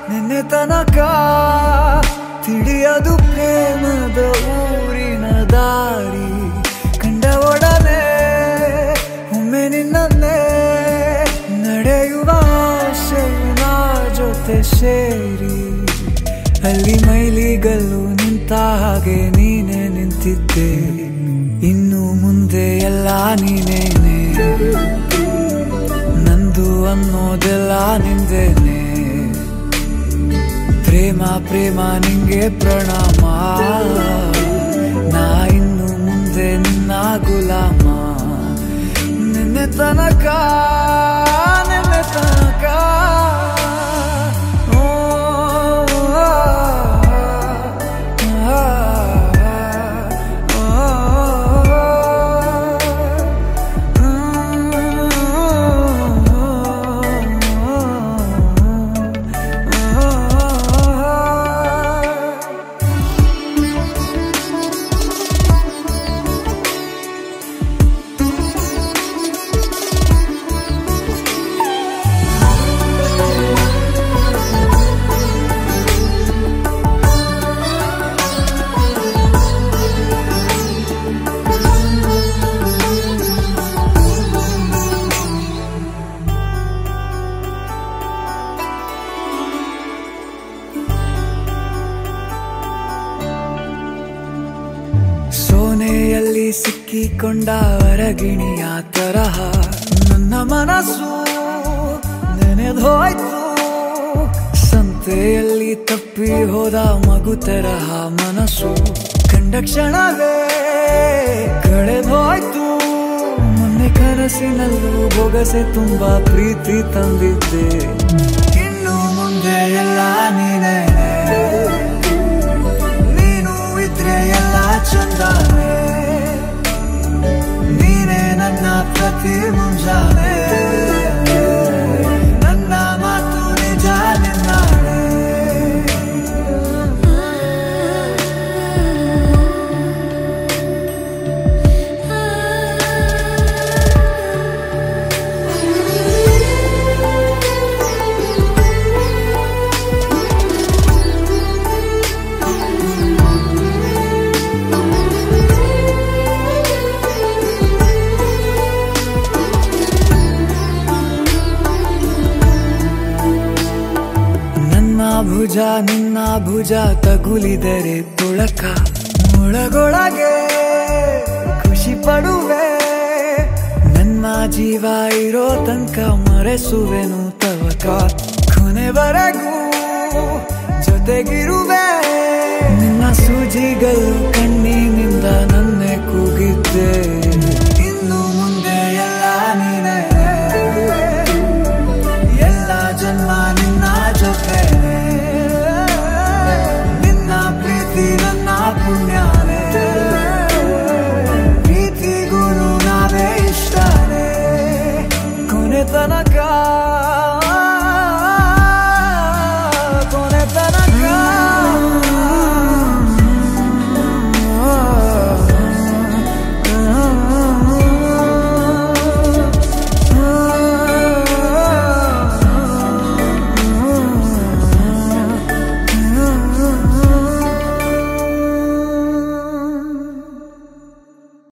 ನಿನ್ನೆ ತನಕ ತಿಳಿಯದು ಪ್ರೇಮದ ಊರಿನ ದಾರಿ ಕಂಡ ಒಡನೆ ಒಮ್ಮೆ ನಿನ್ನೇ ನಡೆಯುವ ಆಸೆಯ ಜೊತೆ ಸೇರಿ ಅಲ್ಲಿ ಮೈಲಿಗಲ್ಲು ನಿಂತ ಹಾಗೆ ನೀನೆ ನಿಂತಿದ್ದೆ ಇನ್ನು ಮುಂದೆ ಎಲ್ಲ ನೀನೇನೆ ನಂದು ಅನ್ನೋದೆಲ್ಲ ನಿಂದೇನೆ ಪ್ರೇಮ ಪ್ರೇಮ ನಿಂಗೆ ಪ್ರಣಾಮ ನಾ ಇನ್ನು ಮುಂದೆ ನಿನ್ನ ಗುಲಾಮ ನಿನ್ನೆ ತನಕ ಸೋನೆಯಲ್ಲಿ ಸಿಕ್ಕಿಕೊಂಡ ಹೊರಗಿಣಿಯ ತರಹ ನನ್ನ ಮನಸ್ಸು ನೆನೆದೋಯ್ತು ಸಂತೆಯಲ್ಲಿ ತಪ್ಪಿ ಹೋದ ಮಗು ತರಹ ಮನಸ್ಸು ಕಂಡ ಕ್ಷಣವೇ ಕಳೆದೋಯ್ತು ಮೊನ್ನೆ ಕನಸಿನಲ್ಲೂ ಬೊಗಸೆ ತುಂಬಾ ಪ್ರೀತಿ ತಂದಿದ್ದೆ ಇನ್ನು ಮುಂದೆ ಎಲ್ಲ ನೀನೇ ಎಲ್ಲ ಚಂದಾನೆ ನೀನೇ ನನ್ನ ಪ್ರತಿ ಮುಂಜಾನೆ ನನ್ನ ಮಾತು ನಿಜ ನಿನ್ನಾಳೆ ಭುಜ ನಿನ್ನ ಭುಜ ತಗುಲಿದರೆ ತುಳಕ ಮುಳಗೊಳಗೆ ಖುಷಿ ಪಡುವೆ ನನ್ನ ಜೀವ ಇರೋ ತನಕ ಮರೆಸುವೆನು ತವಕ ಕೊನೆವರೆಗೂ ಜೊತೆಗಿರುವೆ ನಿನ್ನ ಸೂಜಿಗಳು ಕಣ್ಣಿನಿಂದ ನನ್ನೆ ಕೂಗಿದ್ದೆ